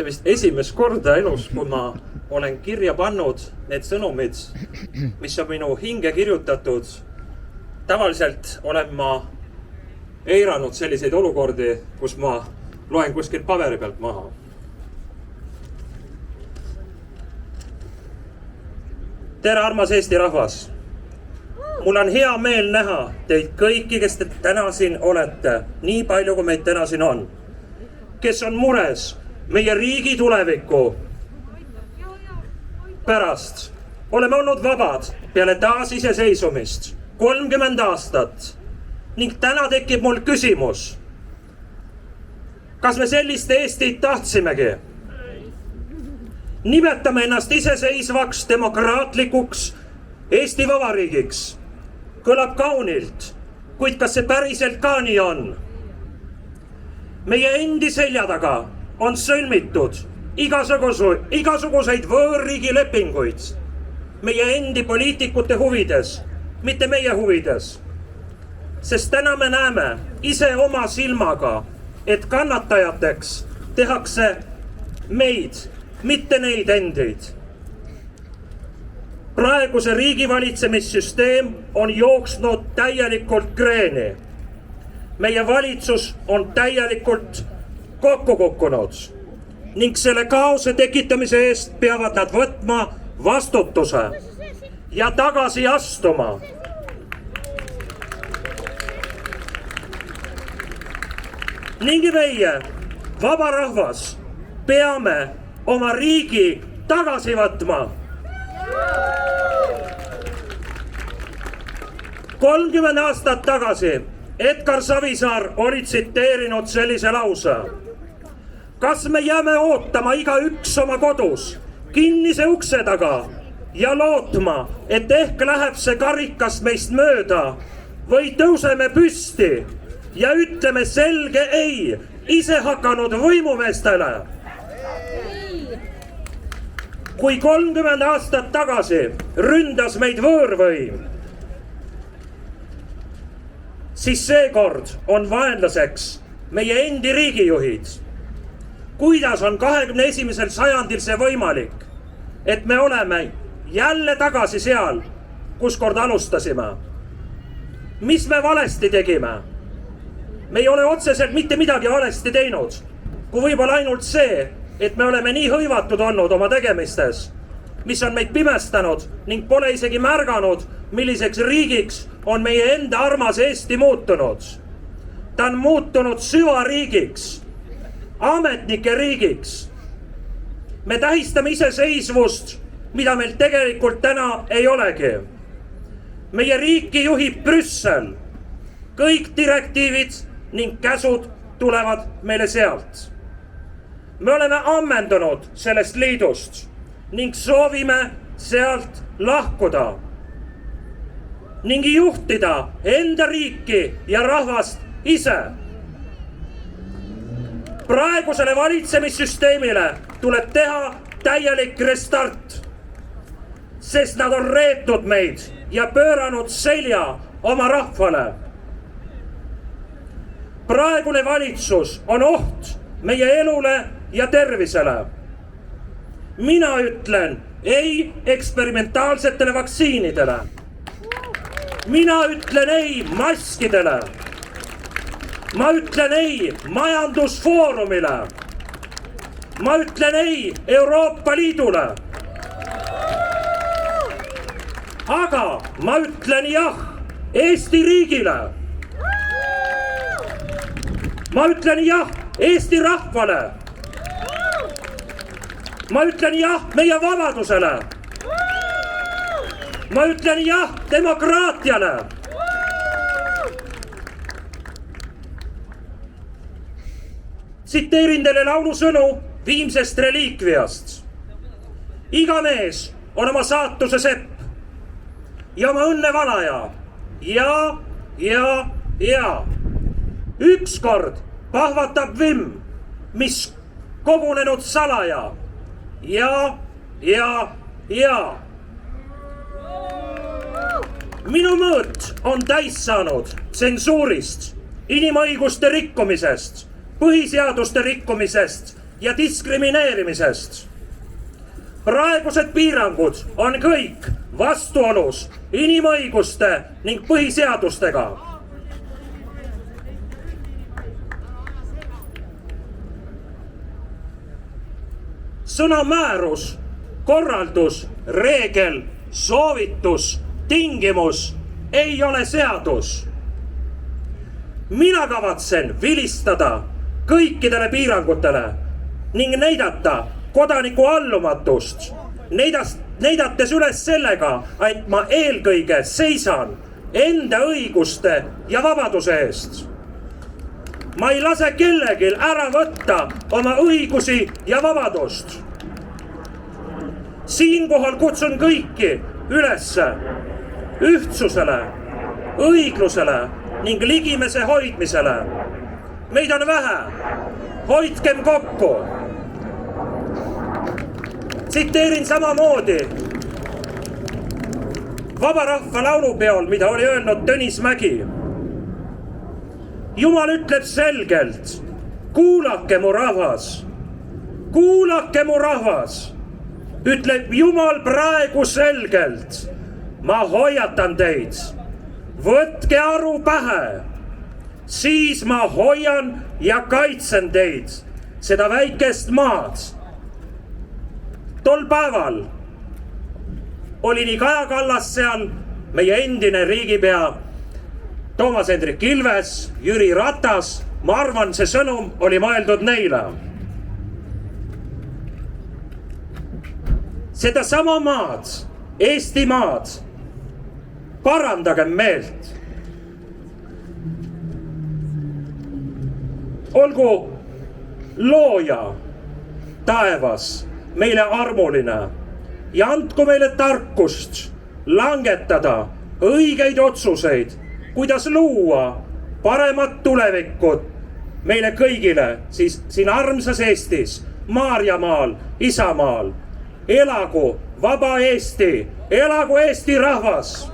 see vist esimest korda elus, kui ma olen kirja pannud need sõnumid, mis on minu hinge kirjutatud. Tavaliselt olen ma eiranud selliseid olukordi, kus ma loen kuskilt paberi pealt maha. Tere, armas Eesti rahvas! Mul on hea meel näha teid kõiki, kes te täna siin olete, nii palju kui meid täna siin on, kes on mures meie riigi tuleviku pärast. Oleme olnud vabad peale taasiseseisvumist 30 aastat ning täna tekib mul küsimus, kas me sellist Eestit tahtsimegi? Nimetame ennast iseseisvaks, demokraatlikuks Eesti Vabariigiks. Kõlab kaunilt, kuid kas see päriselt ka nii on? Meie endi selja taga on sõlmitud igasuguseid võõrriigi lepinguid meie endi poliitikute huvides, mitte meie huvides. Sest täna me näeme ise oma silmaga, et kannatajateks tehakse meid, mitte neid endid. Praeguse riigivaalitsemissüsteem on jooksnud täielikult kreeni. Meie valitsus on täielikult kokku kukkunud ning selle kaose tekitamise eest peavad nad võtma vastutuse ja tagasi astuma. Ning meie, vaba rahvas, peame oma riigi tagasi võtma. 30 aastat tagasi Edgar Savisaar oli tsiteerinud sellise lause. Kas me jääme ootama igaüks oma kodus kinnise ukse taga ja lootma, et ehk läheb see karikas meist mööda või tõuseme püsti ja ütleme selge ei isehakanud võimumeestele? Kui 30 aastat tagasi ründas meid võõrvõim, siis seekord on vaenlaseks meie endi riigijuhid. Kuidas on 21. sajandil see võimalik, et me oleme jälle tagasi seal, kus kord alustasime? Mis me valesti tegime? Me ei ole otseselt mitte midagi valesti teinud, kui võib-olla ainult see, et me oleme nii hõivatud olnud oma tegemistes, mis on meid pimestanud ning pole isegi märganud, milliseks riigiks on meie enda armas Eesti muutunud. Ta on muutunud süvariigiks, ametnike riigiks. Me tähistame iseseisvust, mida meil tegelikult täna ei olegi. Meie riiki juhib Brüssel. Kõik direktiivid ning käsud tulevad meile sealt. Me oleme ammendunud sellest liidust ning soovime sealt lahkuda ning juhtida enda riiki ja rahvast ise. Praegusele valitsemissüsteemile tuleb teha täielik restart, sest nad on reetnud meid ja pööranud selja oma rahvale. Praegune valitsus on oht meie elule ja tervisele. Mina ütlen ei eksperimentaalsetele vaktsiinidele. Mina ütlen ei maskidele. Ma ütlen ei majandusfoorumile. Ma ütlen ei Euroopa Liidule. Aga ma ütlen jah Eesti riigile. Ma ütlen jah Eesti rahvale. Ma ütlen jah meie vabadusele. Ma ütlen jah demokraatiale. Tsiteerin teile laulusõnu Viimsest reliikviast. Iga mees on oma saatuse sepp ja oma õnne valaja. Ja. Ükskord pahvatab vimm, mis kogunenud salaja. Ja. Minu mõõt on täis saanud tsensuurist, inimõiguste rikkumisest, põhiseaduste rikkumisest ja diskrimineerimisest. Praegused piirangud on kõik vastuolus inimõiguste ning põhiseadustega. Sõna määrus, korraldus, reegel, soovitus, tingimus ei ole seadus. Mina kavatsen vilistada kõikidele piirangutele ning näidata kodaniku allumatust, näidates üles sellega, et ma eelkõige seisan enda õiguste ja vabaduse eest. Ma ei lase kellelgi ära võtta oma õigusi ja vabadust. Siinkohal kutsun kõiki ülesse ühtsusele, õiglusele ning ligimese hoidmisele. Meid on vähe, hoidkem kokku. Tsiteerin samamoodi Vabarahva laulupeol, mida oli öelnud Tõnis Mägi. Jumal ütleb selgelt, kuulake mu rahvas, ütleb Jumal praegu selgelt. Ma hoiatan teid, võtke aru pähe, siis ma hoian ja kaitsen teid, seda väikest maad. Tol päeval oli nii Kaja Kallas seal, meie endine riigipea Toomas Hendrik Ilves, Jüri Ratas. Ma arvan, see sõnum oli mõeldud neile. Seda sama maad, Eesti maad, parandagem meelt. Olgu looja taevas meile armuline ja andku meile tarkust langetada õigeid otsuseid, kuidas luua paremat tulevikut meile kõigile siis siin armsas Eestis, Maarjamaal, Isamaal. Elagu vaba Eesti, elagu Eesti rahvas!